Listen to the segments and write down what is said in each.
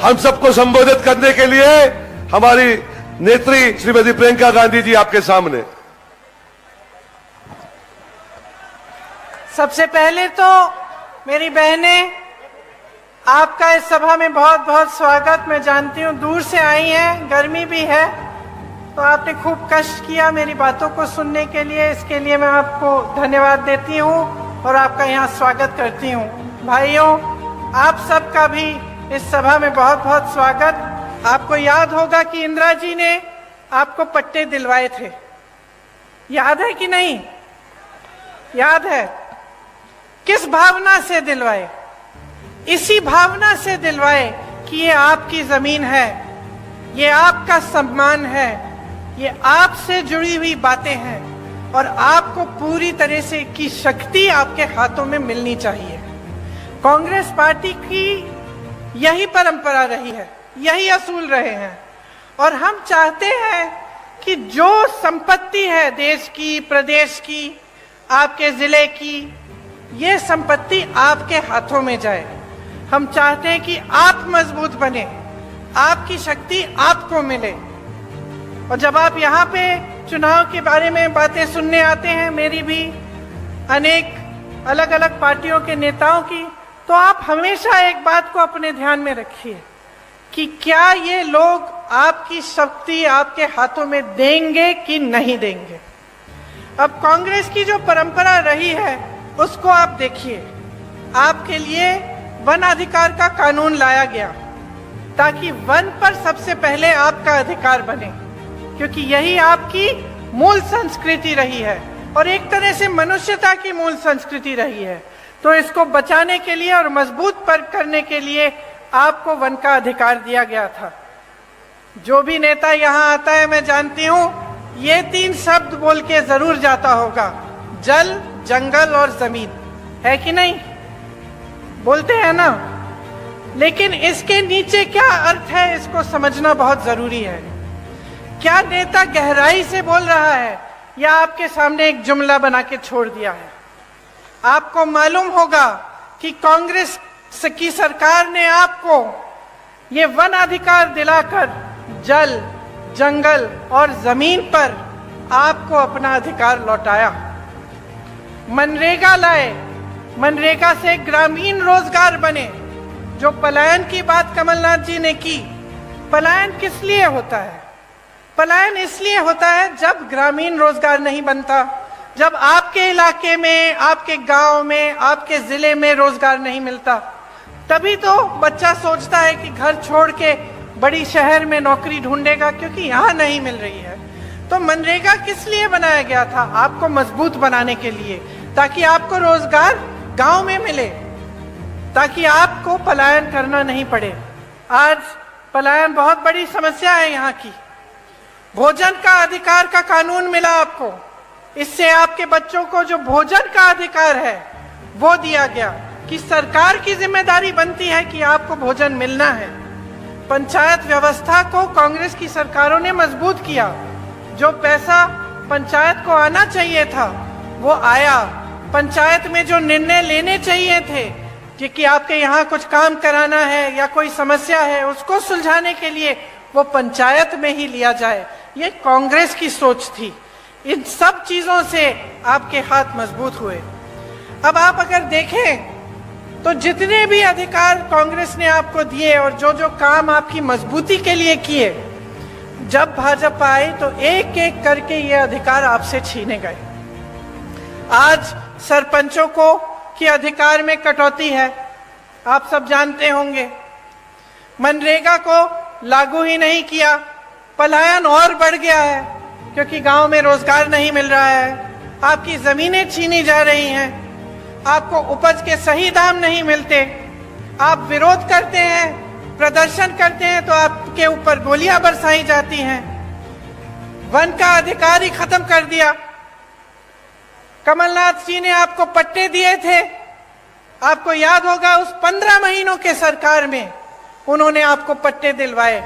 हम सबको संबोधित करने के लिए हमारी नेत्री श्रीमती प्रियंका गांधी जी आपके सामने। सबसे पहले तो मेरी बहनें, आपका इस सभा में बहुत बहुत स्वागत। मैं जानती हूँ दूर से आई हैं, गर्मी भी है, तो आपने खूब कष्ट किया मेरी बातों को सुनने के लिए। इसके लिए मैं आपको धन्यवाद देती हूँ और आपका यहाँ स्वागत करती हूँ। भाइयों, आप सबका भी इस सभा में बहुत बहुत स्वागत। आपको याद होगा कि इंदिरा जी ने आपको पट्टे दिलवाए थे, याद है कि नहीं? याद है। किस भावना से दिलवाए? इसी भावना से दिलवाए कि ये आपकी जमीन है, ये आपका सम्मान है, ये आपसे जुड़ी हुई बातें हैं और आपको पूरी तरह से की शक्ति आपके हाथों में मिलनी चाहिए। कांग्रेस पार्टी की यही परंपरा रही है, यही असूल रहे हैं और हम चाहते हैं कि जो संपत्ति है देश की, प्रदेश की, आपके जिले की, ये संपत्ति आपके हाथों में जाए। हम चाहते हैं कि आप मजबूत बने, आपकी शक्ति आपको मिले। और जब आप यहाँ पे चुनाव के बारे में बातें सुनने आते हैं, मेरी भी, अनेक अलग अलग पार्टियों के नेताओं की, तो आप हमेशा एक बात को अपने ध्यान में रखिए कि क्या ये लोग आपकी शक्ति आपके हाथों में देंगे कि नहीं देंगे। अब कांग्रेस की जो परंपरा रही है उसको आप देखिए। आपके लिए वन अधिकार का कानून लाया गया ताकि वन पर सबसे पहले आपका अधिकार बने, क्योंकि यही आपकी मूल संस्कृति रही है और एक तरह से मनुष्यता की मूल संस्कृति रही है। तो इसको बचाने के लिए और मजबूत पर करने के लिए आपको वन का अधिकार दिया गया था। जो भी नेता यहाँ आता है, मैं जानती हूँ ये 3 शब्द बोल के जरूर जाता होगा, जल, जंगल और जमीन, है कि नहीं? बोलते हैं ना। लेकिन इसके नीचे क्या अर्थ है, इसको समझना बहुत जरूरी है। क्या नेता गहराई से बोल रहा है या आपके सामने एक जुमला बना के छोड़ दिया है? आपको मालूम होगा कि कांग्रेस की सरकार ने आपको ये वन अधिकार दिलाकर जल, जंगल और जमीन पर आपको अपना अधिकार लौटाया। मनरेगा लाए, मनरेगा से ग्रामीण रोजगार बने। जो पलायन की बात कमलनाथ जी ने की, पलायन किस लिए होता है? पलायन इसलिए होता है जब ग्रामीण रोजगार नहीं बनता, जब आपके इलाके में, आपके गांव में, आपके जिले में रोजगार नहीं मिलता, तभी तो बच्चा सोचता है कि घर छोड़ के बड़ी शहर में नौकरी ढूंढेगा क्योंकि यहाँ नहीं मिल रही है। तो मनरेगा किस लिए बनाया गया था? आपको मजबूत बनाने के लिए, ताकि आपको रोजगार गांव में मिले, ताकि आपको पलायन करना नहीं पड़े। आज पलायन बहुत बड़ी समस्या है यहाँ की। भोजन का अधिकार का कानून मिला आपको, इससे आपके बच्चों को जो भोजन का अधिकार है वो दिया गया कि सरकार की जिम्मेदारी बनती है कि आपको भोजन मिलना है। पंचायत व्यवस्था को कांग्रेस की सरकारों ने मजबूत किया। जो पैसा पंचायत को आना चाहिए था वो आया। पंचायत में जो निर्णय लेने चाहिए थे कि आपके यहाँ कुछ काम कराना है या कोई समस्या है, उसको सुलझाने के लिए वो पंचायत में ही लिया जाए, ये कांग्रेस की सोच थी। इन सब चीजों से आपके हाथ मजबूत हुए। अब आप अगर देखें तो जितने भी अधिकार कांग्रेस ने आपको दिए और जो जो काम आपकी मजबूती के लिए किए, जब भाजपा आई तो एक एक करके ये अधिकार आपसे छीने गए। आज सरपंचों को के अधिकार में कटौती है, आप सब जानते होंगे। मनरेगा को लागू ही नहीं किया, पलायन और बढ़ गया है क्योंकि गांव में रोजगार नहीं मिल रहा है। आपकी जमीनें छीनी जा रही हैं, आपको उपज के सही दाम नहीं मिलते, आप विरोध करते हैं, प्रदर्शन करते हैं तो आपके ऊपर गोलियां बरसाई जाती हैं। वन का अधिकार ही खत्म कर दिया। कमलनाथ जी ने आपको पट्टे दिए थे, आपको याद होगा उस 15 महीनों के सरकार में उन्होंने आपको पट्टे दिलवाए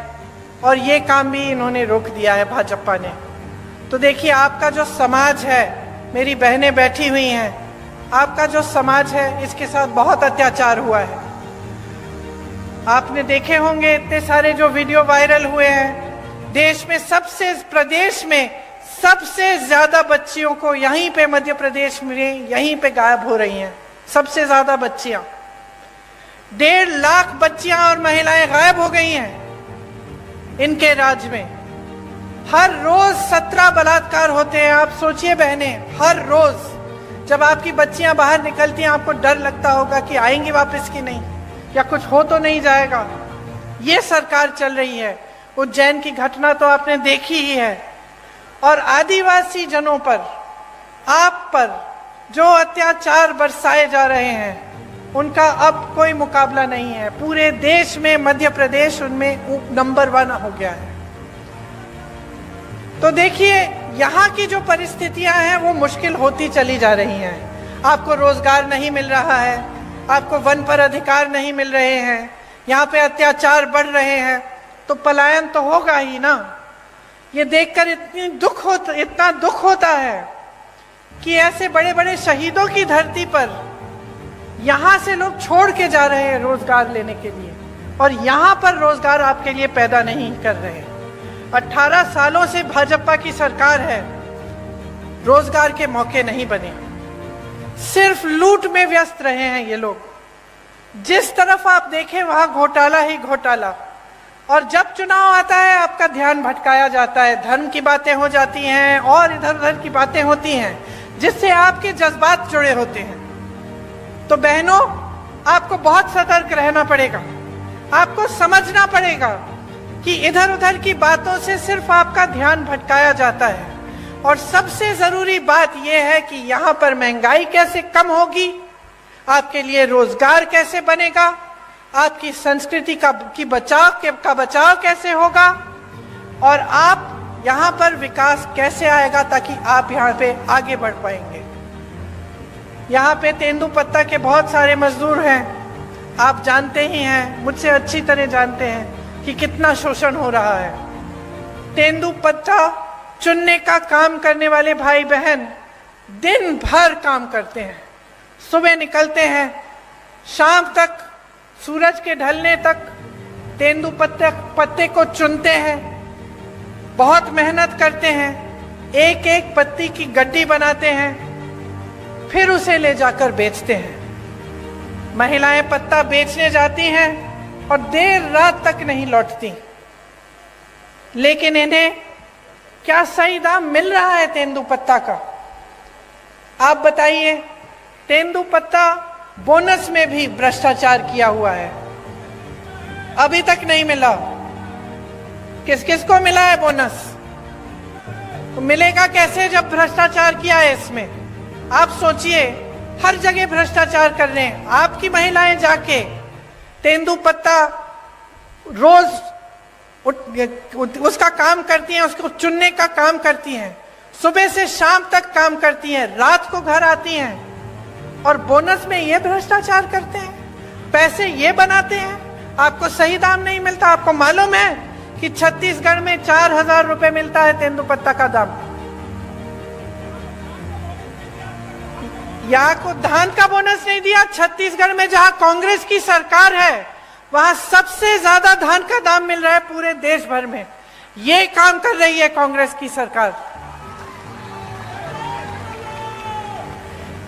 और ये काम भी इन्होंने रोक दिया है भाजपा ने। तो देखिए, आपका जो समाज है, मेरी बहनें बैठी हुई हैं, आपका जो समाज है इसके साथ बहुत अत्याचार हुआ है। आपने देखे होंगे इतने सारे जो वीडियो वायरल हुए हैं। देश में प्रदेश में सबसे ज्यादा बच्चियों को यहीं पे मध्य प्रदेश में यहीं पे गायब हो रही हैं। सबसे ज्यादा बच्चियां, 1.5 लाख बच्चियां और महिलाएं गायब हो गई हैं इनके राज्य में। हर रोज 17 बलात्कार होते हैं। आप सोचिए बहनें, हर रोज जब आपकी बच्चियां बाहर निकलती हैं आपको डर लगता होगा कि आएंगी वापस की नहीं, या कुछ हो तो नहीं जाएगा। ये सरकार चल रही है। उज्जैन की घटना तो आपने देखी ही है। और आदिवासी जनों पर, आप पर जो अत्याचार बरसाए जा रहे हैं उनका अब कोई मुकाबला नहीं है। पूरे देश में मध्य प्रदेश उनमें नंबर 1 हो गया है। तो देखिए, यहाँ की जो परिस्थितियां हैं वो मुश्किल होती चली जा रही हैं। आपको रोजगार नहीं मिल रहा है, आपको वन पर अधिकार नहीं मिल रहे हैं, यहाँ पे अत्याचार बढ़ रहे हैं, तो पलायन तो होगा ही ना। ये देखकर इतना दुख होता है कि ऐसे बड़े बड़े शहीदों की धरती पर यहां से लोग छोड़ के जा रहे हैं रोजगार लेने के लिए, और यहां पर रोजगार आपके लिए पैदा नहीं कर रहे हैं। 18 सालों से भाजपा की सरकार है, रोजगार के मौके नहीं बने, सिर्फ लूट में व्यस्त रहे हैं ये लोग। जिस तरफ आप देखें वहां घोटाला ही घोटाला। और जब चुनाव आता है आपका ध्यान भटकाया जाता है, धर्म की बातें हो जाती हैं और इधर उधर की बातें होती हैं जिससे आपके जज्बात जुड़े होते हैं। तो बहनों, आपको बहुत सतर्क रहना पड़ेगा। आपको समझना पड़ेगा कि इधर उधर की बातों से सिर्फ आपका ध्यान भटकाया जाता है। और सबसे जरूरी बात यह है कि यहाँ पर महंगाई कैसे कम होगी, आपके लिए रोजगार कैसे बनेगा, आपकी संस्कृति का बचाव कैसे होगा, और आप यहाँ पर विकास कैसे आएगा ताकि आप यहाँ पे आगे बढ़ पाएंगे। यहाँ पे तेंदुपत्ता के बहुत सारे मजदूर हैं। आप जानते ही हैं, मुझसे अच्छी तरह जानते हैं कि कितना शोषण हो रहा है। तेंदुपत्ता चुनने का काम करने वाले भाई बहन दिन भर काम करते हैं। सुबह निकलते हैं, शाम तक, सूरज के ढलने तक तेंदुपत्ते को चुनते हैं, बहुत मेहनत करते हैं, एक एक पत्ती की गड्डी बनाते हैं, फिर उसे ले जाकर बेचते हैं। महिलाएं पत्ता बेचने जाती हैं और देर रात तक नहीं लौटती। लेकिन इन्हें क्या सही दाम मिल रहा है तेंदुपत्ता का? आप बताइए। तेंदुपत्ता बोनस में भी भ्रष्टाचार किया हुआ है, अभी तक नहीं मिला। किस किस को मिला है बोनस? तो मिलेगा कैसे जब भ्रष्टाचार किया है इसमें? आप सोचिए, हर जगह भ्रष्टाचार कर रहे हैं। आपकी महिलाएं जाके तेंदुपत्ता रोज उसका काम करती हैं, उसको चुनने का काम करती हैं, सुबह से शाम तक काम करती हैं, रात को घर आती हैं, और बोनस में ये भ्रष्टाचार करते हैं, पैसे ये बनाते हैं। आपको सही दाम नहीं मिलता। आपको मालूम है कि छत्तीसगढ़ में 4000 रुपए मिलता है तेंदुपत्ता का दाम। यहाँ को धान का बोनस नहीं दिया। छत्तीसगढ़ में जहां कांग्रेस की सरकार है वहां सबसे ज्यादा धान का दाम मिल रहा है पूरे देश भर में। ये काम कर रही है कांग्रेस की सरकार।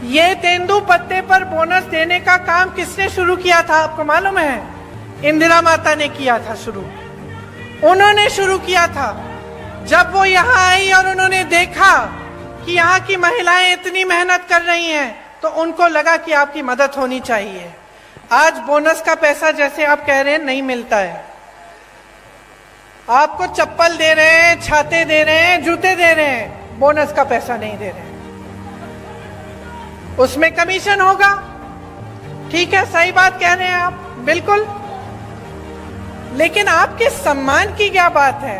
ये तेंदुपत्ते पर बोनस देने का काम किसने शुरू किया था आपको मालूम है? इंदिरा माता ने किया था शुरू। उन्होंने शुरू किया था। जब वो यहाँ आई और उन्होंने देखा कि यहाँ की महिलाएं इतनी मेहनत कर रही हैं, तो उनको लगा कि आपकी मदद होनी चाहिए। आज बोनस का पैसा, जैसे आप कह रहे हैं, नहीं मिलता है। आपको चप्पल दे रहे हैं, छाते दे रहे हैं, जूते दे रहे हैं, बोनस का पैसा नहीं दे रहे हैं। उसमें कमीशन होगा। ठीक है, सही बात कह रहे हैं आप, बिल्कुल। लेकिन आपके सम्मान की क्या बात है?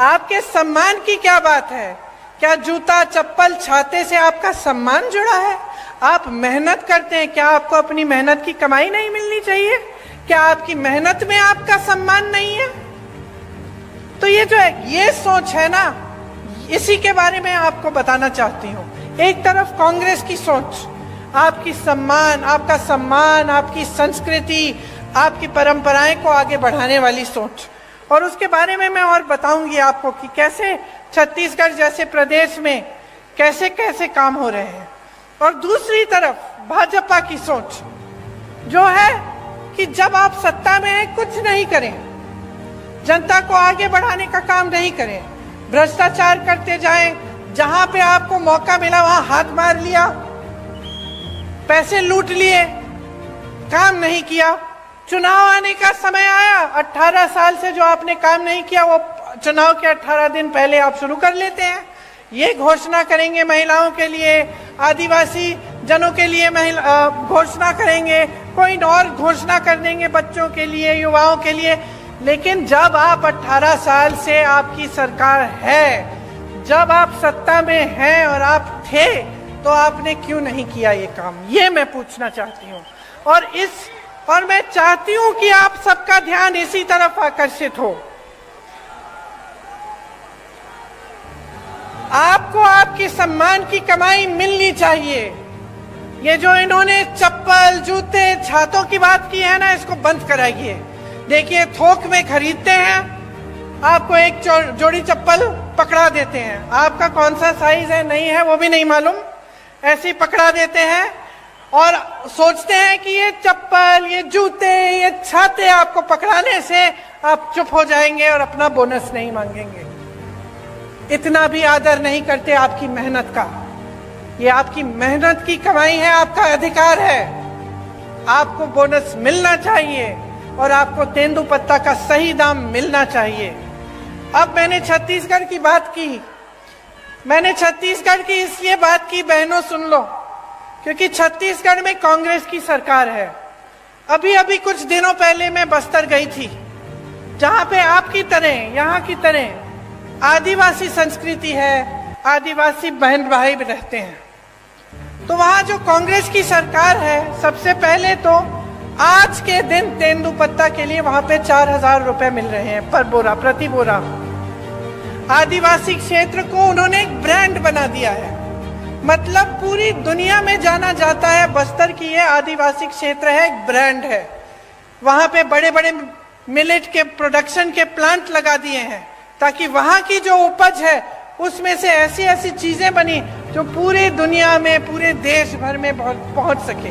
आपके सम्मान की क्या बात है? क्या जूता, चप्पल, छाते से आपका सम्मान जुड़ा है? आप मेहनत करते हैं, क्या आपको अपनी मेहनत की कमाई नहीं मिलनी चाहिए? क्या आपकी मेहनत में आपका सम्मान नहीं है? तो ये जो है, ये सोच है ना, इसी के बारे में आपको बताना चाहती हूँ। एक तरफ कांग्रेस की सोच, आपकी सम्मान, आपका सम्मान, आपकी संस्कृति, आपकी परंपराएं को आगे बढ़ाने वाली सोच। और उसके बारे में मैं और बताऊंगी आपको कि कैसे छत्तीसगढ़ जैसे प्रदेश में कैसे कैसे काम हो रहे हैं। और दूसरी तरफ भाजपा की सोच जो है कि जब आप सत्ता में हैं कुछ नहीं करें, जनता को आगे बढ़ाने का काम नहीं करें, भ्रष्टाचार करते जाएं, जहां पे आपको मौका मिला वहां हाथ मार लिया, पैसे लूट लिए, काम नहीं किया। चुनाव आने का समय आया, 18 साल से जो आपने काम नहीं किया वो चुनाव के 18 दिन पहले आप शुरू कर लेते हैं। ये घोषणा करेंगे महिलाओं के लिए, आदिवासी जनों के लिए घोषणा करेंगे, कोई और घोषणा कर देंगे बच्चों के लिए, युवाओं के लिए। लेकिन जब आप 18 साल से आपकी सरकार है, जब आप सत्ता में हैं और आप थे, तो आपने क्यों नहीं किया ये काम, ये मैं पूछना चाहती हूँ। और मैं चाहती हूँ कि आप सबका ध्यान इसी तरफ आकर्षित हो। आपको आपके सम्मान की कमाई मिलनी चाहिए। ये जो इन्होंने चप्पल, जूते, छातों की बात की है ना, इसको बंद कराइए। देखिए, थोक में खरीदते हैं, आपको एक जोड़ी चप्पल पकड़ा देते हैं, आपका कौन सा साइज है नहीं है वो भी नहीं मालूम, ऐसे ही पकड़ा देते हैं और सोचते हैं कि ये चप्पल, ये जूते, ये छाते आपको पकड़ाने से आप चुप हो जाएंगे और अपना बोनस नहीं मांगेंगे। इतना भी आदर नहीं करते आपकी मेहनत का। ये आपकी मेहनत की कमाई है, आपका अधिकार है, आपको बोनस मिलना चाहिए और आपको तेंदुपत्ता का सही दाम मिलना चाहिए। अब मैंने छत्तीसगढ़ की बात की, मैंने छत्तीसगढ़ की इसलिए बात की, बहनों सुन लो, क्योंकि छत्तीसगढ़ में कांग्रेस की सरकार है। अभी अभी कुछ दिनों पहले मैं बस्तर गई थी, जहां पे आपकी तरह, यहाँ की तरह आदिवासी संस्कृति है, आदिवासी बहन भाई रहते हैं। तो वहां जो कांग्रेस की सरकार है, सबसे पहले तो आज के दिन तेंदुपत्ता के लिए वहां पे 4,000 रुपए मिल रहे हैं पर बोरा, प्रति बोरा। आदिवासी क्षेत्र को उन्होंने एक ब्रांड बना दिया है, मतलब पूरी दुनिया में जाना जाता है बस्तर की ये आदिवासी क्षेत्र है, एक ब्रांड है। वहां पे बड़े बड़े मिलेट के प्रोडक्शन के प्लांट लगा दिए हैं ताकि वहां की जो उपज है उसमें से ऐसी ऐसी चीजें बनी जो पूरी दुनिया में, पूरे देश भर में पहुंच सके।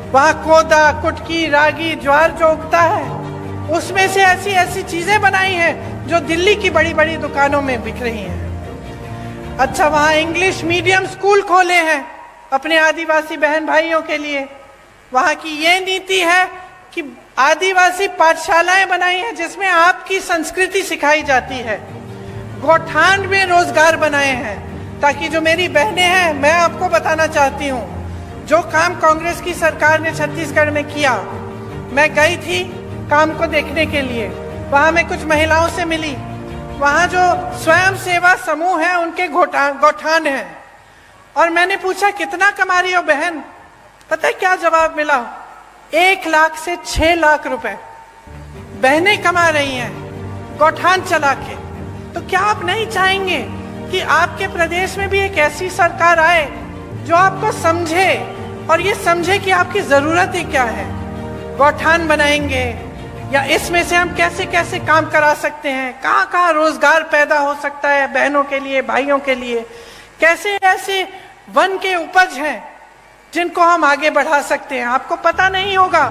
वहां कोदा, कुटकी, रागी, ज्वार जो उगता है उसमें से ऐसी ऐसी चीजें बनाई हैं जो दिल्ली की बड़ी बड़ी दुकानों में बिक रही हैं। अच्छा, वहां इंग्लिश मीडियम स्कूल खोले हैं अपने आदिवासी बहन भाइयों के लिए। वहां की ये नीति है कि आदिवासी पाठशालाएं बनाई हैं जिसमें आपकी संस्कृति सिखाई जाती है। गौठान में रोजगार बनाए हैं ताकि जो मेरी बहनें हैं, मैं आपको बताना चाहती हूँ, जो काम कांग्रेस की सरकार ने छत्तीसगढ़ में किया, मैं गई थी काम को देखने के लिए। वहां मैं कुछ महिलाओं से मिली, वहां जो स्वयं सेवा समूह है उनके गौठान है, और मैंने पूछा कितना कमा रही हो बहन? पता है क्या जवाब मिला? 1 लाख से 6 लाख रुपए बहनें कमा रही हैं गौठान चला के। तो क्या आप नहीं चाहेंगे कि आपके प्रदेश में भी एक ऐसी सरकार आए जो आपको समझे और ये समझे कि आपकी जरूरतें क्या है? गौठान बनाएंगे या इसमें से हम कैसे कैसे काम करा सकते हैं, कहाँ कहाँ रोजगार पैदा हो सकता है बहनों के लिए, भाइयों के लिए, कैसे ऐसे वन के उपज हैं जिनको हम आगे बढ़ा सकते हैं। आपको पता नहीं होगा,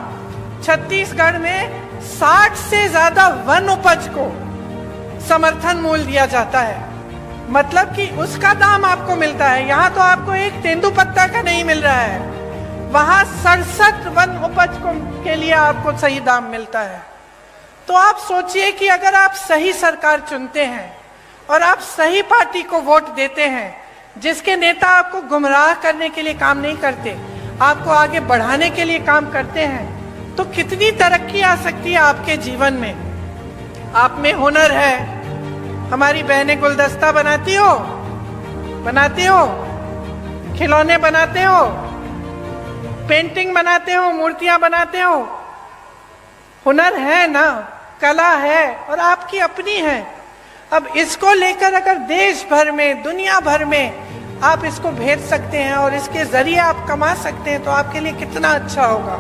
छत्तीसगढ़ में 60 से ज्यादा वन उपज को समर्थन मूल्य दिया जाता है, मतलब कि उसका दाम आपको मिलता है। यहाँ तो आपको एक तेंदुपत्ता का नहीं मिल रहा है, वहां 67 वन उपज के लिए आपको सही दाम मिलता है। तो आप सोचिए कि अगर आप सही सरकार चुनते हैं और आप सही पार्टी को वोट देते हैं, जिसके नेता आपको गुमराह करने के लिए काम नहीं करते, आपको आगे बढ़ाने के लिए काम करते हैं, तो कितनी तरक्की आ सकती है आपके जीवन में। आप में हुनर है, हमारी बहनें गुलदस्ता बनाती हो, खिलौने बनाते हो, पेंटिंग बनाते हो, मूर्तियां बनाते हो, हुनर है ना, कला है और आपकी अपनी है। अब इसको लेकर अगर देश भर में, दुनिया भर में आप इसको भेज सकते हैं और इसके जरिए आप कमा सकते हैं तो आपके लिए कितना अच्छा होगा।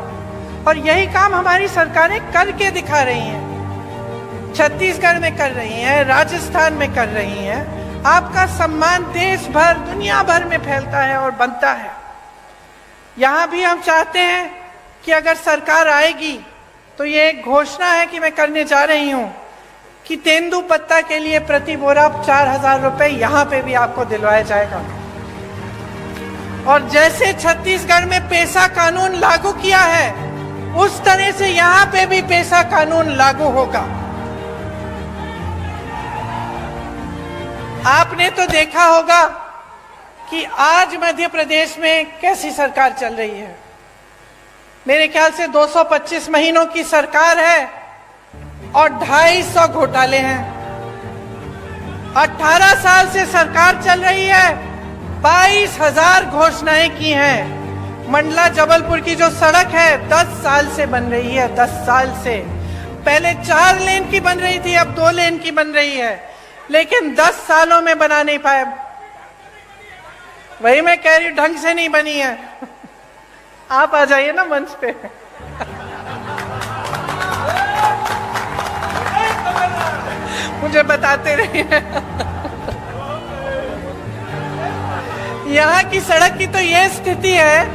और यही काम हमारी सरकारें करके दिखा रही हैं। छत्तीसगढ़ में कर रही हैं, राजस्थान में कर रही हैं। आपका सम्मान देश भर, दुनिया भर में फैलता है और बनता है। यहाँ भी हम चाहते हैं कि अगर सरकार आएगी तो ये एक घोषणा है कि मैं करने जा रही हूँ कि तेंदुपत्ता के लिए प्रति बोरा 4,000 रुपए यहाँ पे भी आपको दिलवाया जाएगा। और जैसे छत्तीसगढ़ में पेशा कानून लागू किया है, उस तरह से यहाँ पे भी पेशा कानून लागू होगा। आपने तो देखा होगा कि आज मध्य प्रदेश में कैसी सरकार चल रही है। मेरे ख्याल से 225 महीनों की सरकार है और 250 घोटाले हैं। 18 साल से सरकार चल रही है, 22,000 घोषणाएं की हैं। मंडला जबलपुर की जो सड़क है 10 साल से बन रही है, 10 साल से। पहले 4 लेन की बन रही थी, अब 2 लेन की बन रही है, लेकिन 10 सालों में बना नहीं पाए। वही मैं कह रही हूं, ढंग से नहीं बनी है। आप आ जाइए ना मंच पे। मुझे बताते रहिए। यहाँ की सड़क की तो ये स्थिति है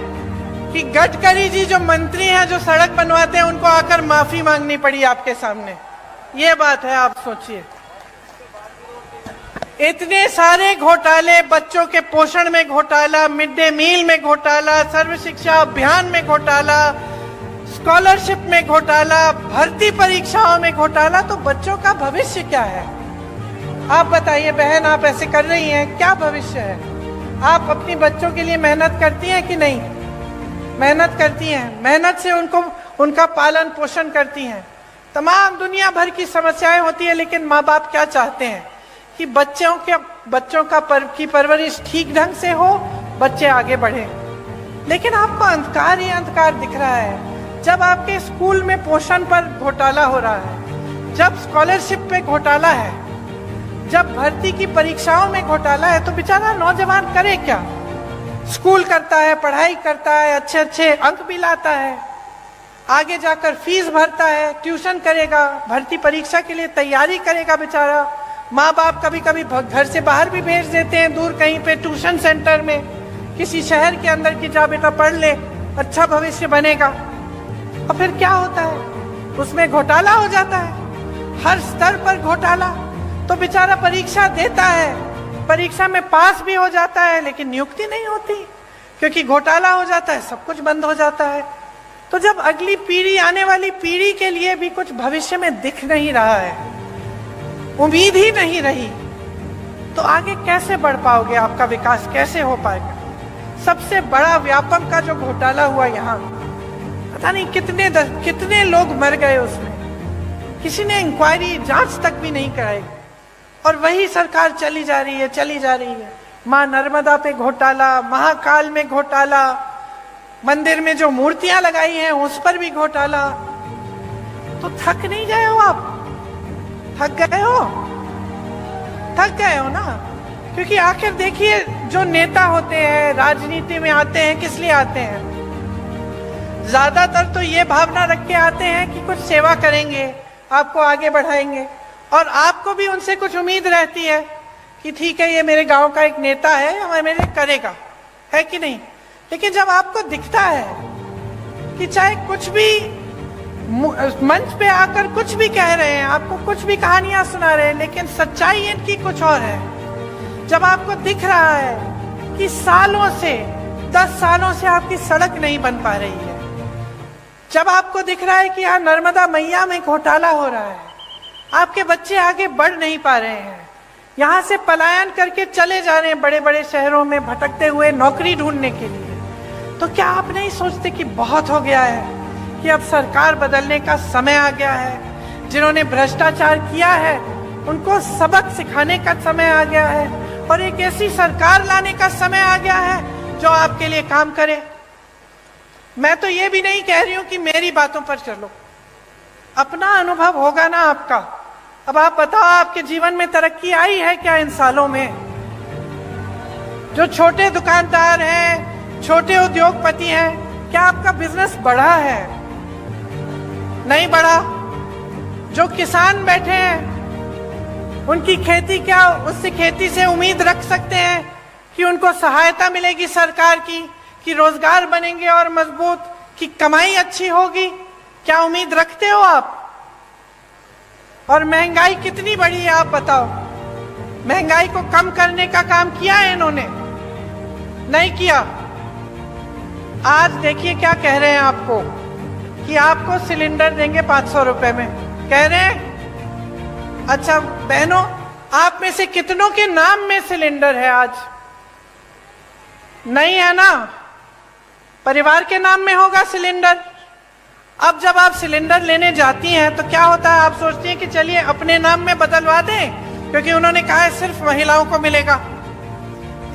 कि गडकरी जी जो मंत्री हैं, जो सड़क बनवाते हैं, उनको आकर माफी मांगनी पड़ी आपके सामने। ये बात है, आप सोचिए। इतने सारे घोटाले, बच्चों के पोषण में घोटाला, मिड डे मील में घोटाला, सर्व शिक्षा अभियान में घोटाला, स्कॉलरशिप में घोटाला, भर्ती परीक्षाओं में घोटाला। तो बच्चों का भविष्य क्या है? आप बताइए बहन, आप ऐसे कर रही हैं, क्या भविष्य है? आप अपनी बच्चों के लिए मेहनत करती हैं कि नहीं? मेहनत करती हैं, मेहनत से उनका पालन पोषण करती हैं। तमाम दुनिया भर की समस्याएं होती है, लेकिन माँ बाप क्या चाहते हैं कि बच्चों की परवरिश ठीक ढंग से हो, बच्चे आगे बढ़े। लेकिन आपको अंधकार ही अंधकार दिख रहा है। जब आपके स्कूल में पोषण पर घोटाला हो रहा है, जब स्कॉलरशिप पे घोटाला है, जब भर्ती की परीक्षाओं में घोटाला है, तो बेचारा नौजवान करे क्या? स्कूल करता है, पढ़ाई करता है, अच्छे अच्छे अंक भी लाता है, आगे जाकर फीस भरता है, ट्यूशन करेगा, भर्ती परीक्षा के लिए तैयारी करेगा बेचारा। माँ बाप कभी कभी घर से बाहर भी भेज देते हैं, दूर कहीं पे ट्यूशन सेंटर में, किसी शहर के अंदर कि जा बेटा पढ़ ले, अच्छा भविष्य बनेगा। और फिर क्या होता है? उसमें घोटाला हो जाता है, हर स्तर पर घोटाला। तो बेचारा परीक्षा देता है, परीक्षा में पास भी हो जाता है, लेकिन नियुक्ति नहीं होती, क्योंकि घोटाला हो जाता है, सब कुछ बंद हो जाता है। तो जब अगली पीढ़ी, आने वाली पीढ़ी के लिए भी कुछ भविष्य में दिख नहीं रहा है, उम्मीद ही नहीं रही, तो आगे कैसे बढ़ पाओगे? आपका विकास कैसे हो पाएगा? सबसे बड़ा व्यापम का जो घोटाला हुआ यहाँ, पता नहीं कितने लोग मर गए उसमें, किसी ने इंक्वायरी, जांच तक भी नहीं कराई। और वही सरकार चली जा रही है। मां नर्मदा पे घोटाला, महाकाल में घोटाला, मंदिर में जो मूर्तियां लगाई हैं उस पर भी घोटाला। तो थक नहीं गए हो आप? थक गए हो ना? क्योंकि आखिर देखिए, जो नेता होते हैं, राजनीति में आते हैं, किस लिए आते हैं? ज्यादातर तो ये भावना रख के आते हैं कि कुछ सेवा करेंगे, आपको आगे बढ़ाएंगे, और आपको भी उनसे कुछ उम्मीद रहती है कि ठीक है, ये मेरे गांव का एक नेता है, हमें मेरे करेगा, है कि नहीं? लेकिन जब आपको दिखता है कि चाहे कुछ भी मंच पे आकर कुछ भी कह रहे हैं, आपको कुछ भी कहानियां सुना रहे हैं, लेकिन सच्चाई इनकी कुछ और है। जब आपको दिख रहा है कि सालों से, 10 सालों से आपकी सड़क नहीं बन पा रही है, जब आपको दिख रहा है कि यहाँ नर्मदा मैया में घोटाला हो रहा है, आपके बच्चे आगे बढ़ नहीं पा रहे हैं, यहाँ से पलायन करके चले जा रहे हैं बड़े बड़े शहरों में भटकते हुए नौकरी ढूंढने के लिए, तो क्या आप नहीं सोचते कि बहुत हो गया है, कि अब सरकार बदलने का समय आ गया है? जिन्होंने भ्रष्टाचार किया है उनको सबक सिखाने का समय आ गया है, और एक ऐसी सरकार लाने का समय आ गया है जो आपके लिए काम करे। मैं तो ये भी नहीं कह रही हूं कि मेरी बातों पर चलो, अपना अनुभव होगा ना आपका। अब आप बताओ, आपके जीवन में तरक्की आई है क्या इन सालों में? जो छोटे दुकानदार हैं, छोटे उद्योगपति हैं, क्या आपका बिजनेस बढ़ा है? नहीं बढ़ा। जो किसान बैठे हैं उनकी खेती, क्या उससे खेती से उम्मीद रख सकते हैं कि उनको सहायता मिलेगी सरकार की, कि रोजगार बनेंगे और मजबूत, कि कमाई अच्छी होगी? क्या उम्मीद रखते हो आप? और महंगाई कितनी बढ़ी है आप बताओ? महंगाई को कम करने का काम किया है इन्होंने? नहीं किया। आज देखिए क्या कह रहे हैं आपको, कि आपको सिलेंडर देंगे 500 रुपए में, कह रहे हैं। अच्छा बहनों, आप में से कितनों के नाम में सिलेंडर है आज? नहीं है ना? परिवार के नाम में होगा सिलेंडर। अब जब आप सिलेंडर लेने जाती हैं तो क्या होता है, आप सोचती हैं कि चलिए अपने नाम में बदलवा दें, क्योंकि उन्होंने कहा है सिर्फ महिलाओं को मिलेगा।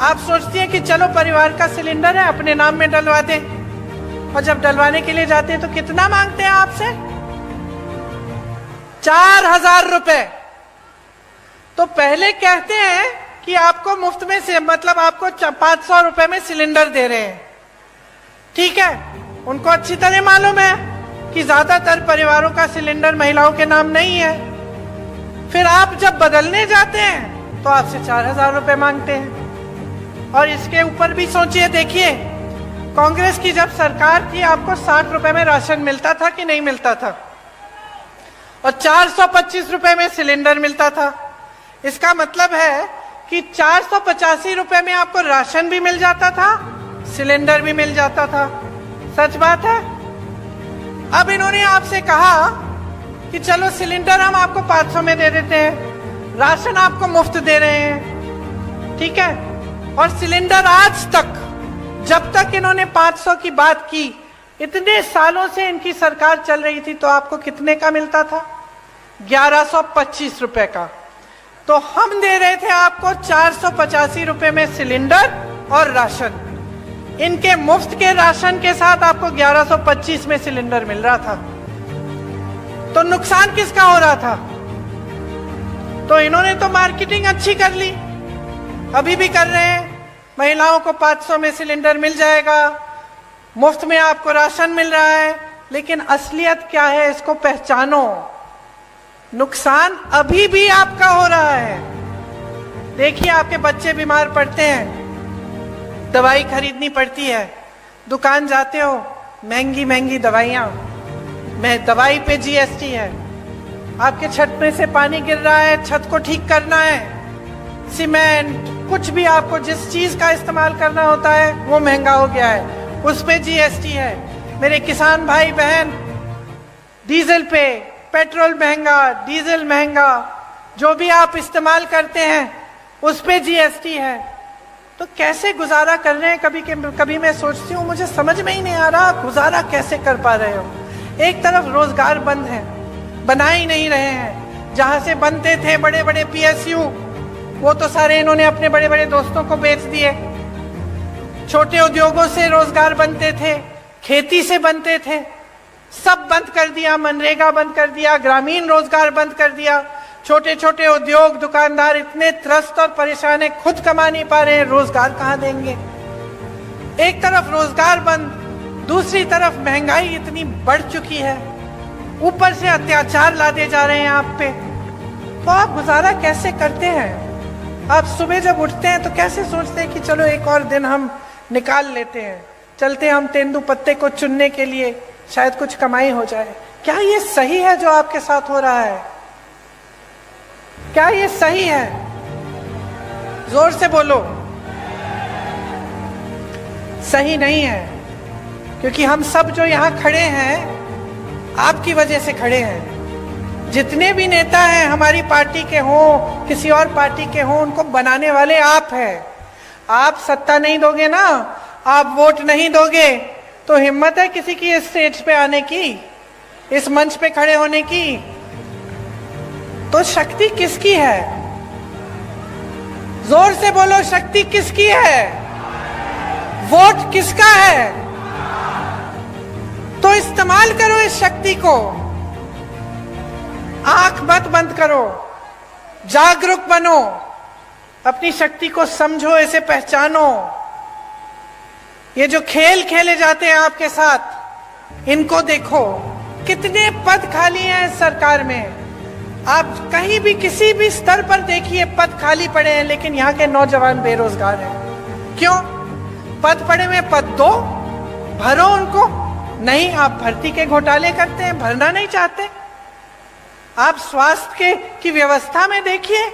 आप सोचती हैं कि चलो परिवार का सिलेंडर है, अपने नाम में डलवा दें। और जब डलवाने के लिए जाते हैं तो कितना मांगते हैं आपसे? 4000 रुपए। तो पहले कहते हैं कि आपको मुफ्त में से, मतलब आपको 500 रुपए में सिलेंडर दे रहे हैं। ठीक है, उनको अच्छी तरह मालूम है कि ज्यादातर परिवारों का सिलेंडर महिलाओं के नाम नहीं है। फिर आप जब बदलने जाते हैं तो आपसे 4000 रुपए मांगते हैं। और इसके ऊपर भी सोचिए, देखिए कांग्रेस की जब सरकार थी आपको 60 रुपए में राशन मिलता था कि नहीं मिलता था? और 425 रुपए में सिलेंडर मिलता था। इसका मतलब है कि 485 रुपए में आपको राशन भी मिल जाता था, सिलेंडर भी मिल जाता था। सच बात है। अब इन्होंने आपसे कहा कि चलो सिलेंडर हम आपको 500 में दे देते हैं, राशन आपको मुफ्त दे रहे हैं। ठीक है, और सिलेंडर आज तक, जब तक इन्होंने 500 की बात की, इतने सालों से इनकी सरकार चल रही थी, तो आपको कितने का मिलता था? 1125 रुपए का। तो हम दे रहे थे आपको 485 रुपए में सिलेंडर और राशन। इनके मुफ्त के राशन के साथ आपको 1125 में सिलेंडर मिल रहा था। तो नुकसान किसका हो रहा था? तो इन्होंने तो मार्केटिंग अच्छी कर ली, अभी भी कर रहे हैं। महिलाओं को 500 में सिलेंडर मिल जाएगा, मुफ्त में आपको राशन मिल रहा है। लेकिन असलियत क्या है, इसको पहचानो। नुकसान अभी भी आपका हो रहा है। देखिए आपके बच्चे बीमार पड़ते हैं, दवाई खरीदनी पड़ती है, दुकान जाते हो, महंगी महंगी दवाइयां, दवाई पे जीएसटी है। आपके छत में से पानी गिर रहा है, छत को ठीक करना है, सीमेंट, कुछ भी आपको जिस चीज का इस्तेमाल करना होता है वो महंगा हो गया है, उस पे जीएसटी है। मेरे किसान भाई बहन, डीजल पे, पेट्रोल महंगा, डीजल महंगा, जो भी आप इस्तेमाल करते हैं उस पे जीएसटी है। तो कैसे गुजारा कर रहे हैं? कभी मैं सोचती हूँ, मुझे समझ में ही नहीं आ रहा गुजारा कैसे कर पा रहे हो। एक तरफ रोजगार बंद है, बना ही नहीं रहे हैं। जहां से बनते थे बड़े बड़े पीएसयू, वो तो सारे इन्होंने अपने बड़े बड़े दोस्तों को बेच दिए। छोटे उद्योगों से रोजगार बनते थे, खेती से बनते थे, सब बंद कर दिया। मनरेगा बंद कर दिया, ग्रामीण रोजगार बंद कर दिया। छोटे छोटे उद्योग, दुकानदार इतने त्रस्त और परेशान है, खुद कमा नहीं पा रहे हैं, रोजगार कहाँ देंगे? एक तरफ रोजगार बंद, दूसरी तरफ महंगाई इतनी बढ़ चुकी है, ऊपर से अत्याचार लादे जा रहे हैं आप पे। तो आप गुजारा कैसे करते हैं? आप सुबह जब उठते हैं तो कैसे सोचते हैं कि चलो एक और दिन हम निकाल लेते हैं, चलते हम तेंदू पत्ते को चुनने के लिए, शायद कुछ कमाई हो जाए। क्या ये सही है जो आपके साथ हो रहा है? क्या ये सही है? जोर से बोलो। सही नहीं है, क्योंकि हम सब जो यहाँ खड़े हैं आपकी वजह से खड़े हैं। जितने भी नेता हैं, हमारी पार्टी के हों, किसी और पार्टी के हों, उनको बनाने वाले आप हैं। आप सत्ता नहीं दोगे ना, आप वोट नहीं दोगे, तो हिम्मत है किसी की इस स्टेज पे आने की, इस मंच पे खड़े होने की? तो शक्ति किसकी है? जोर से बोलो, शक्ति किसकी है? वोट किसका है? तो इस्तेमाल करो इस शक्ति को। आंख मत बंद करो, जागरूक बनो, अपनी शक्ति को समझो, इसे पहचानो। ये जो खेल खेले जाते हैं आपके साथ, इनको देखो, कितने पद खाली हैं इस सरकार में। आप कहीं भी किसी भी स्तर पर देखिए पद खाली पड़े हैं, लेकिन यहाँ के नौजवान बेरोजगार हैं। क्यों? पद पड़े हुए, पद दो, भरो उनको। नहीं, आप भर्ती के घोटाले करते हैं, भरना नहीं चाहते। आप स्वास्थ्य की व्यवस्था में देखिए,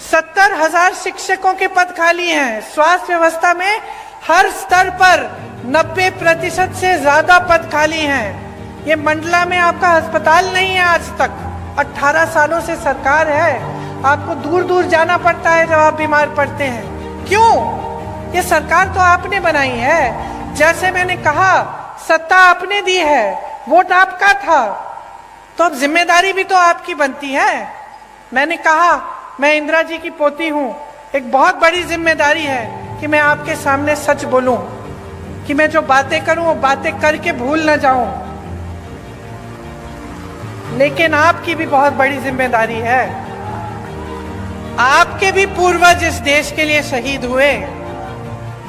70,000 शिक्षकों के पद खाली हैं। स्वास्थ्य व्यवस्था में हर स्तर पर 90% से ज्यादा पद खाली हैं। ये मंडला में आपका अस्पताल नहीं है आज तक। 18 सालों से सरकार है, आपको दूर दूर जाना पड़ता है जब आप बीमार पड़ते हैं। क्यों? ये सरकार तो आपने बनाई है। जैसे मैंने कहा, सत्ता आपने दी है, वोट आपका था, तो अब जिम्मेदारी भी तो आपकी बनती है। मैंने कहा, मैं इंदिरा जी की पोती हूं, एक बहुत बड़ी जिम्मेदारी है कि मैं आपके सामने सच बोलूं, कि मैं जो बातें करूं वो बातें करके भूल न जाऊं। लेकिन आपकी भी बहुत बड़ी जिम्मेदारी है। आपके भी पूर्वज इस देश के लिए शहीद हुए।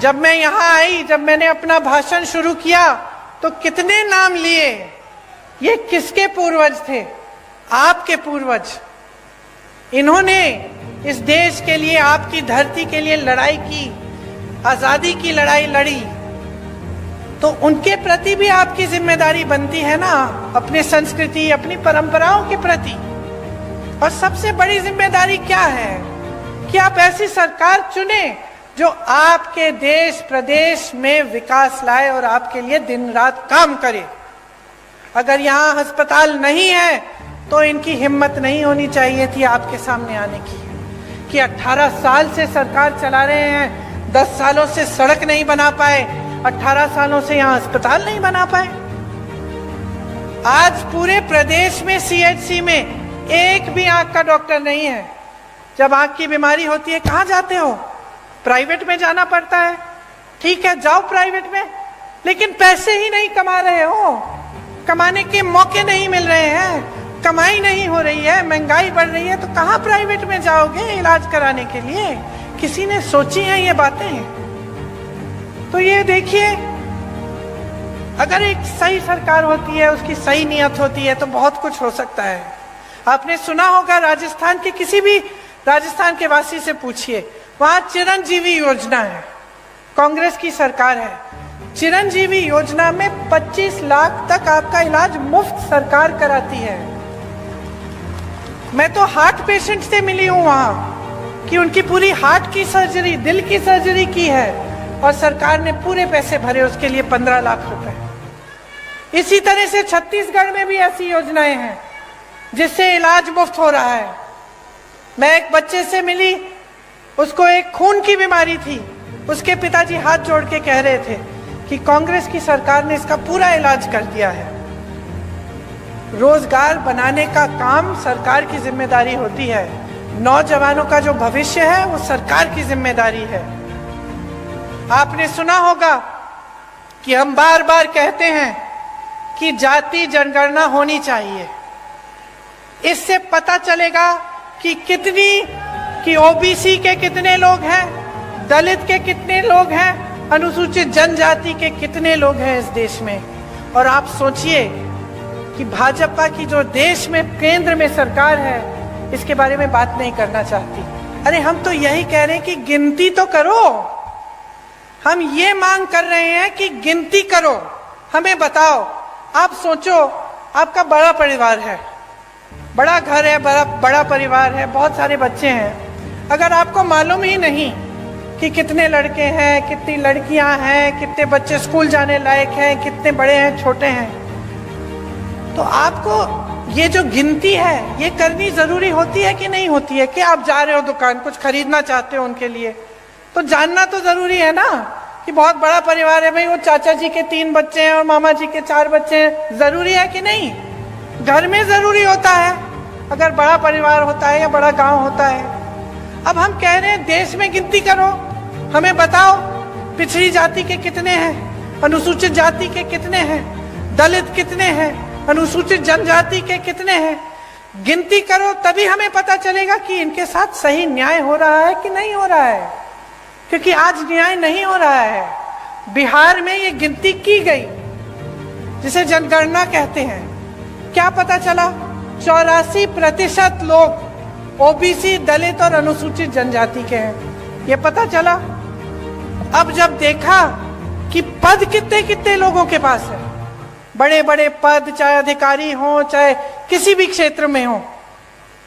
जब मैं यहां आई, जब मैंने अपना भाषण शुरू किया, तो कितने नाम लिए। ये किसके पूर्वज थे? आपके पूर्वज। इन्होंने इस देश के लिए, आपकी धरती के लिए लड़ाई की, आजादी की लड़ाई लड़ी। तो उनके प्रति भी आपकी जिम्मेदारी बनती है ना, अपने संस्कृति, अपनी परंपराओं के प्रति। और सबसे बड़ी जिम्मेदारी क्या है कि आप ऐसी सरकार चुने जो आपके देश प्रदेश में विकास लाए और आपके लिए दिन रात काम करे। अगर यहाँ अस्पताल नहीं है तो इनकी हिम्मत नहीं होनी चाहिए थी आपके सामने आने की, कि 18 साल से सरकार चला रहे हैं, 10 सालों से सड़क नहीं बना पाए, 18 सालों से यहाँ अस्पताल नहीं बना पाए। आज पूरे प्रदेश में सीएचसी में एक भी आंख का डॉक्टर नहीं है। जब आंख की बीमारी होती है कहाँ जाते हो? प्राइवेट में जाना पड़ता है। ठीक है, जाओ प्राइवेट में, लेकिन पैसे ही नहीं कमा रहे हो, कमाने के मौके नहीं मिल रहे हैं, कमाई नहीं हो रही है, महंगाई बढ़ रही है, तो कहाँ प्राइवेट में जाओगे इलाज कराने के लिए? किसी ने सोची है ये बातें? तो ये देखिए, अगर एक सही सरकार होती है, उसकी सही नियत होती है, तो बहुत कुछ हो सकता है। आपने सुना होगा, राजस्थान के किसी भी राजस्थान के वासी से पूछिए, वहां चिरंजीवी योजना है, कांग्रेस की सरकार है। चिरंजीवी योजना में 25 लाख तक आपका इलाज मुफ्त सरकार कराती है। मैं तो हार्ट पेशेंट से मिली हूं वहां, कि उनकी पूरी हार्ट की सर्जरी, दिल की सर्जरी की है, और सरकार ने पूरे पैसे भरे उसके लिए, 15 लाख रुपए। इसी तरह से छत्तीसगढ़ में भी ऐसी योजनाएं हैं जिससे इलाज मुफ्त हो रहा है। मैं एक बच्चे से मिली, उसको एक खून की बीमारी थी, उसके पिताजी हाथ जोड़ के कह रहे थे कि कांग्रेस की सरकार ने इसका पूरा इलाज कर दिया है। रोजगार बनाने का काम सरकार की जिम्मेदारी होती है। नौजवानों का जो भविष्य है वो सरकार की जिम्मेदारी है। आपने सुना होगा कि हम बार बार कहते हैं कि जाति जनगणना होनी चाहिए। इससे पता चलेगा कि ओबीसी के कितने लोग हैं, दलित के कितने लोग हैं, अनुसूचित जनजाति के कितने लोग हैं इस देश में। और आप सोचिए कि भाजपा की जो देश में केंद्र में सरकार है, इसके बारे में बात नहीं करना चाहती। अरे हम तो यही कह रहे हैं कि गिनती तो करो। हम ये मांग कर रहे हैं कि गिनती करो, हमें बताओ। आप सोचो, आपका बड़ा परिवार है, बड़ा घर है, बड़ा परिवार है, बहुत सारे बच्चे हैं। अगर आपको मालूम ही नहीं कि कितने लड़के हैं, कितनी लड़कियां हैं, कितने बच्चे स्कूल जाने लायक हैं, कितने बड़े हैं, छोटे हैं, तो आपको ये जो गिनती है ये करनी जरूरी होती है कि नहीं होती है? कि आप जा रहे हो दुकान, कुछ खरीदना चाहते हो उनके लिए, तो जानना तो जरूरी है ना कि बहुत बड़ा परिवार है भाई, वो चाचा जी के 3 बच्चे हैं और मामा जी के 4 बच्चे हैं। जरूरी है कि नहीं? घर में जरूरी होता है अगर बड़ा परिवार होता है या बड़ा गांव होता है। अब हम कह रहे हैं देश में गिनती करो, हमें बताओ पिछड़ी जाति के कितने हैं, अनुसूचित जाति के कितने हैं, दलित कितने हैं, अनुसूचित जनजाति के कितने हैं। गिनती करो, तभी हमें पता चलेगा कि इनके साथ सही न्याय हो रहा है कि नहीं हो रहा है। क्योंकि आज न्याय नहीं हो रहा है। बिहार में ये गिनती की गई जिसे जनगणना कहते हैं, क्या पता चला? 84% लोग ओबीसी, दलित और अनुसूचित जनजाति के हैं, ये पता चला। अब जब देखा कि पद कितने कितने लोगों के पास है, बड़े बड़े पद, चाहे अधिकारी हो चाहे किसी भी क्षेत्र में हो,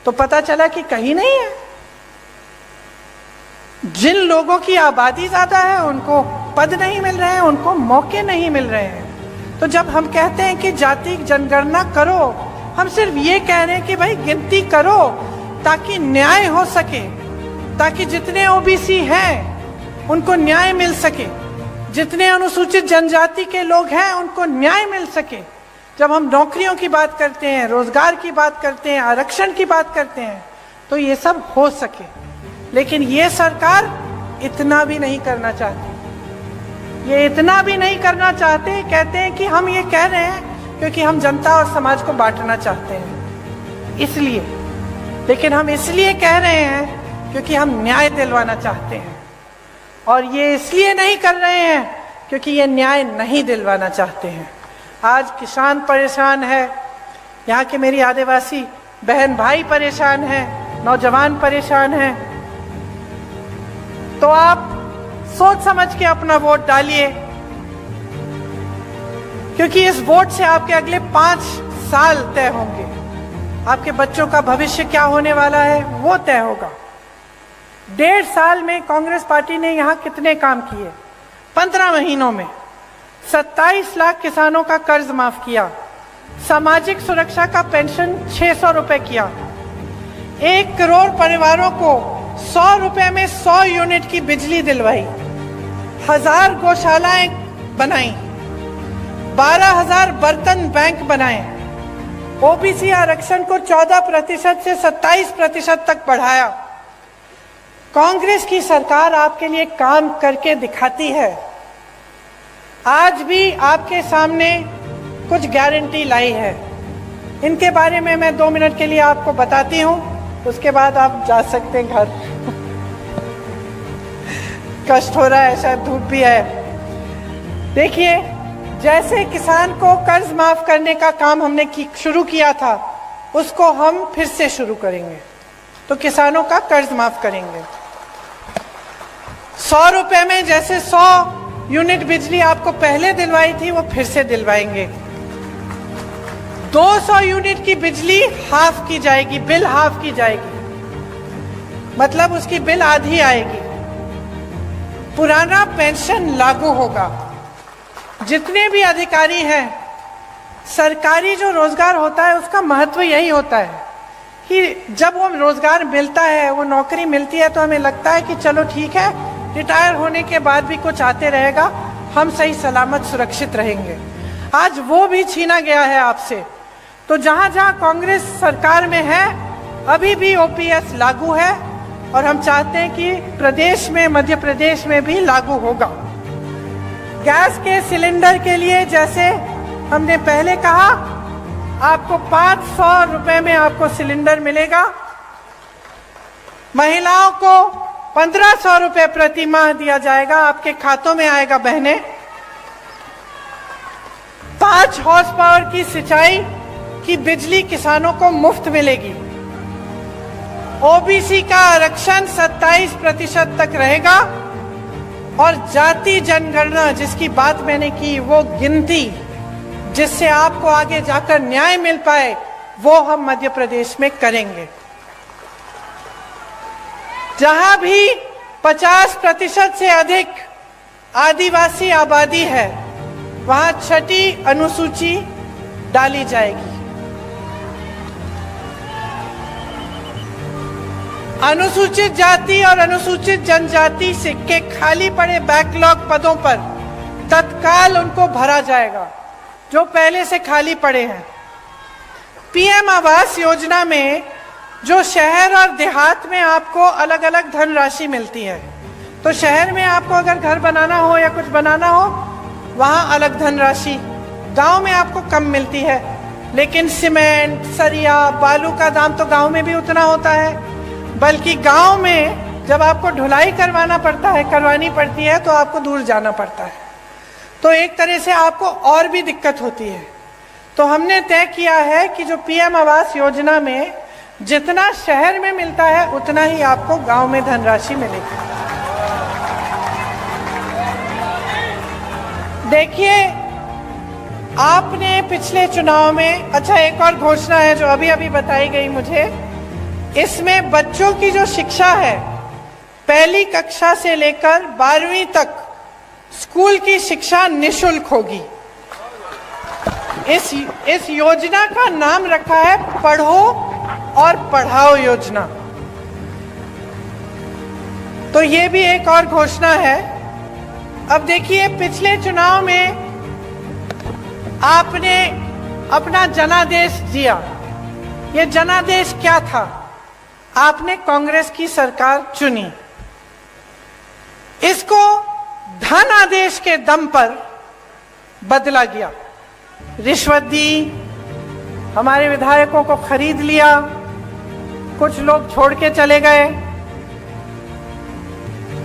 तो पता चला कि कहीं नहीं है। जिन लोगों की आबादी ज्यादा है उनको पद नहीं मिल रहे हैं, उनको मौके नहीं मिल रहे हैं। तो जब हम कहते हैं कि जाति जनगणना करो, हम सिर्फ ये कह रहे हैं कि भाई गिनती करो ताकि न्याय हो सके, ताकि जितने ओबीसी हैं उनको न्याय मिल सके, जितने अनुसूचित जनजाति के लोग हैं उनको न्याय मिल सके। जब हम नौकरियों की बात करते हैं, रोजगार की बात करते हैं, आरक्षण की बात करते हैं, तो ये सब हो सके। लेकिन ये सरकार इतना भी नहीं करना चाहती, ये इतना भी नहीं करना चाहते। कहते हैं कि हम ये कह रहे हैं क्योंकि हम जनता और समाज को बांटना चाहते हैं, इसलिए। लेकिन हम इसलिए कह रहे हैं क्योंकि हम न्याय दिलवाना चाहते हैं, और ये इसलिए नहीं कर रहे हैं क्योंकि ये न्याय नहीं दिलवाना चाहते हैं। आज किसान परेशान है, यहाँ के मेरी आदिवासी बहन भाई परेशान हैं, नौजवान परेशान हैं। तो आप सोच समझ के अपना वोट डालिए, क्योंकि इस वोट से आपके अगले 5 साल तय होंगे। आपके बच्चों का भविष्य क्या होने वाला है वो तय होगा। 1.5 साल में कांग्रेस पार्टी ने यहाँ कितने काम किए? 15 महीनों में 27 लाख किसानों का कर्ज माफ किया, सामाजिक सुरक्षा का पेंशन 600 रुपए किया, 1 करोड़ परिवारों को 100 रुपए में 100 यूनिट की बिजली दिलवाई, 1000 गौशालाएं बनाई, 12,000 बर्तन बैंक बनाए, ओबीसी आरक्षण को 14% से 27% तक बढ़ाया। कांग्रेस की सरकार आपके लिए काम करके दिखाती है। आज भी आपके सामने कुछ गारंटी लाई है, इनके बारे में मैं 2 मिनट के लिए आपको बताती हूँ, उसके बाद आप जा सकते हैं घर। कष्ट हो रहा है, शायद धूप भी है। देखिए, जैसे किसान को कर्ज माफ करने का काम हमने शुरू किया था, उसको हम फिर से शुरू करेंगे। तो किसानों का कर्ज माफ करेंगे। 100 रुपए में जैसे 100 यूनिट बिजली आपको पहले दिलवाई थी, वो फिर से दिलवाएंगे। 200 यूनिट की बिजली हाफ की जाएगी, बिल हाफ की जाएगी, मतलब उसकी बिल आधी आएगी। पुराना पेंशन लागू होगा। जितने भी अधिकारी हैं, सरकारी जो रोजगार होता है उसका महत्व यही होता है कि जब वो रोजगार मिलता है, वो नौकरी मिलती है, तो हमें लगता है कि चलो ठीक है, रिटायर होने के बाद भी कुछ आते रहेगा, हम सही सलामत सुरक्षित रहेंगे। आज वो भी छीना गया है आपसे। तो जहां जहां कांग्रेस सरकार में है, अभी भी ओपीएस लागू है, और हम चाहते हैं कि प्रदेश में, मध्य प्रदेश में भी लागू होगा। गैस के सिलेंडर के लिए जैसे हमने पहले कहा, आपको 500 रुपए में आपको सिलेंडर मिलेगा। महिलाओं को 1500 रुपए प्रति माह दिया जाएगा, आपके खातों में आएगा बहने। 5 हॉर्स पावर की सिंचाई की बिजली किसानों को मुफ्त मिलेगी। ओबीसी का आरक्षण 27% तक रहेगा, और जाति जनगणना जिसकी बात मैंने की, वो गिनती जिससे आपको आगे जाकर न्याय मिल पाए, वो हम मध्य प्रदेश में करेंगे। जहां भी 50% से अधिक आदिवासी आबादी है, वहां 6ठी अनुसूची डाली जाएगी। अनुसूचित जाति और अनुसूचित जनजाति से के खाली पड़े बैकलॉग पदों पर तत्काल उनको भरा जाएगा, जो पहले से खाली पड़े हैं। पीएम आवास योजना में जो शहर और देहात में आपको अलग अलग धनराशि मिलती है, तो शहर में आपको अगर घर बनाना हो या कुछ बनाना हो, वहां अलग धनराशि, गांव में आपको कम मिलती है। लेकिन सीमेंट, सरिया, बालू का दाम तो गांव में भी उतना होता है, बल्कि गांव में जब आपको ढुलाई करवानी पड़ती है तो आपको दूर जाना पड़ता है। तो एक तरह से आपको और भी दिक्कत होती है। तो हमने तय किया है कि जो पीएम आवास योजना में जितना शहर में मिलता है उतना ही आपको गांव में धनराशि मिलेगी। देखिए, आपने पिछले चुनाव में, अच्छा एक और घोषणा है जो अभी अभी बताई गई मुझे, इसमें बच्चों की जो शिक्षा है पहली कक्षा से लेकर 12वीं तक स्कूल की शिक्षा निशुल्क होगी। इस योजना का नाम रखा है पढ़ो और पढ़ाओ योजना। तो ये भी एक और घोषणा है। अब देखिए, पिछले चुनाव में आपने अपना जनादेश दिया। ये जनादेश क्या था? आपने कांग्रेस की सरकार चुनी, इसको धन आदेश के दम पर बदला गया। रिश्वत दी, हमारे विधायकों को खरीद लिया, कुछ लोग छोड़ के चले गए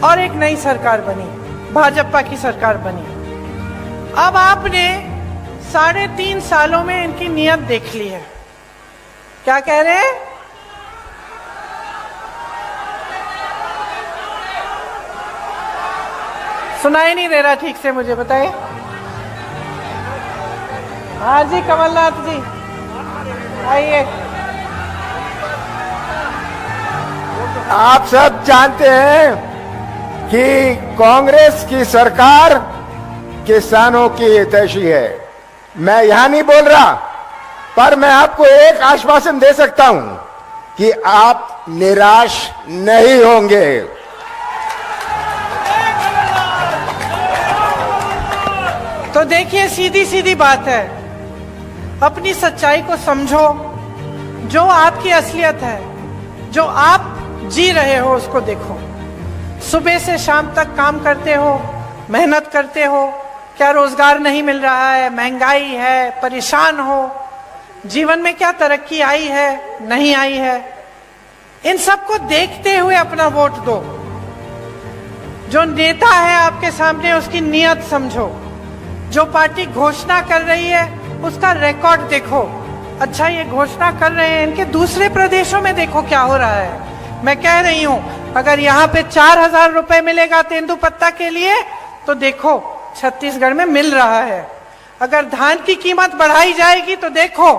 और एक नई सरकार बनी, भाजपा की सरकार बनी। अब आपने 3.5 सालों में इनकी नीयत देख ली है। क्या कह रहे हैं? सुनाई नहीं दे रहा ठीक से, मुझे बताइए। हाँ जी, कमलनाथ जी आइए। आप सब जानते हैं कि कांग्रेस की सरकार किसानों की हितैषी है। मैं यहां नहीं बोल रहा, पर मैं आपको एक आश्वासन दे सकता हूं कि आप निराश नहीं होंगे। तो देखिए, सीधी सीधी बात है, अपनी सच्चाई को समझो। जो आपकी असलियत है, जो आप जी रहे हो, उसको देखो। सुबह से शाम तक काम करते हो, मेहनत करते हो, क्या रोजगार नहीं मिल रहा है, महंगाई है, परेशान हो, जीवन में क्या तरक्की आई है, नहीं आई है। इन सबको देखते हुए अपना वोट दो। जो नेता है आपके सामने, उसकी नीयत समझो। जो पार्टी घोषणा कर रही है उसका रिकॉर्ड देखो। अच्छा, ये घोषणा कर रहे हैं, इनके दूसरे प्रदेशों में देखो क्या हो रहा है। मैं कह रही हूं, अगर यहाँ पे 4,000 रुपए मिलेगा तेंदुपत्ता के लिए, तो देखो छत्तीसगढ़ में मिल रहा है। अगर धान की कीमत बढ़ाई जाएगी तो देखो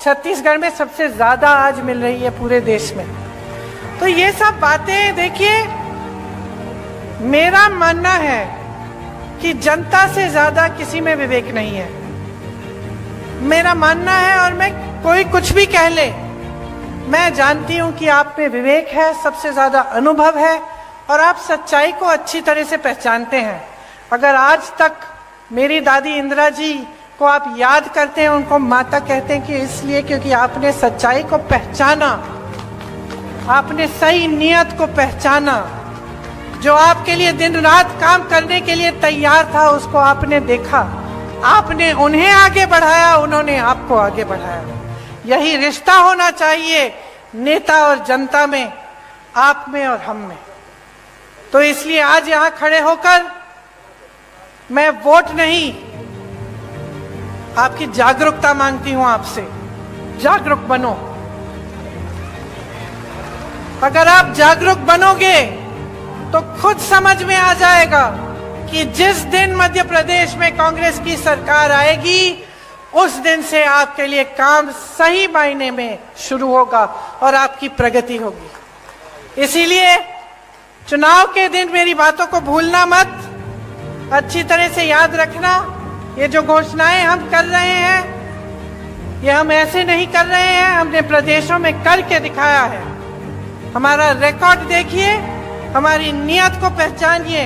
छत्तीसगढ़ में सबसे ज्यादा आज मिल रही है पूरे देश में। तो ये सब बातें देखिए, मेरा मानना है कि जनता से ज्यादा किसी में विवेक नहीं है, मेरा मानना है। और मैं, कोई कुछ भी कह ले, मैं जानती हूं कि आप में विवेक है, सबसे ज्यादा अनुभव है और आप सच्चाई को अच्छी तरह से पहचानते हैं। अगर आज तक मेरी दादी इंदिरा जी को आप याद करते हैं, उनको माता कहते हैं कि इसलिए क्योंकि आपने सच्चाई को पहचाना, आपने सही नियत को पहचाना। जो आपके लिए दिन रात काम करने के लिए तैयार था, उसको आपने देखा, आपने उन्हें आगे बढ़ाया, उन्होंने आपको आगे बढ़ाया। यही रिश्ता होना चाहिए नेता और जनता में, आप में और हम में। तो इसलिए आज यहां खड़े होकर मैं वोट नहीं, आपकी जागरूकता मांगती हूं आपसे। जागरूक बनो। अगर आप जागरूक बनोगे तो खुद समझ में आ जाएगा कि जिस दिन मध्य प्रदेश में कांग्रेस की सरकार आएगी, उस दिन से आपके लिए काम सही मायने में शुरू होगा और आपकी प्रगति होगी। इसीलिए चुनाव के दिन मेरी बातों को भूलना मत, अच्छी तरह से याद रखना। ये जो घोषणाएं हम कर रहे हैं, ये हम ऐसे नहीं कर रहे हैं, हमने प्रदेशों में करके दिखाया है। हमारा रिकॉर्ड देखिए, हमारी नियत को पहचानिए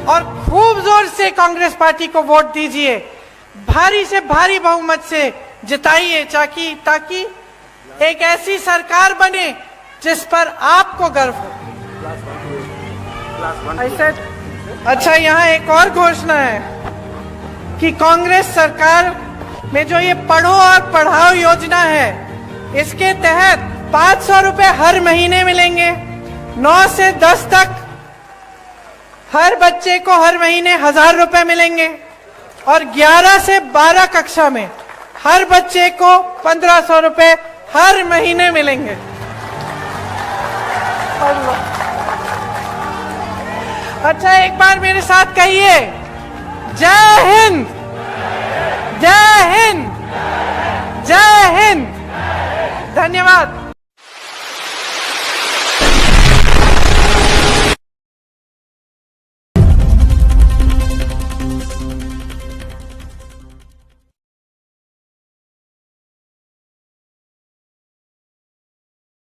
और खूब जोर से कांग्रेस पार्टी को वोट दीजिए। भारी से भारी बहुमत से जिताइए, ताकि एक ऐसी सरकार बने जिस पर आपको गर्व हो। ऐसे अच्छा, यहाँ एक और घोषणा है कि कांग्रेस सरकार में जो ये पढ़ो और पढ़ाओ योजना है, इसके तहत 500 रुपए हर महीने मिलेंगे। 9 से 10 तक हर बच्चे को हर महीने 1,000 रुपए मिलेंगे और 11 से 12 कक्षा में हर बच्चे को 1500 रुपए हर महीने मिलेंगे। अच्छा, एक बार मेरे साथ कहिए, जय हिंद, जय हिंद, जय हिंद। धन्यवाद।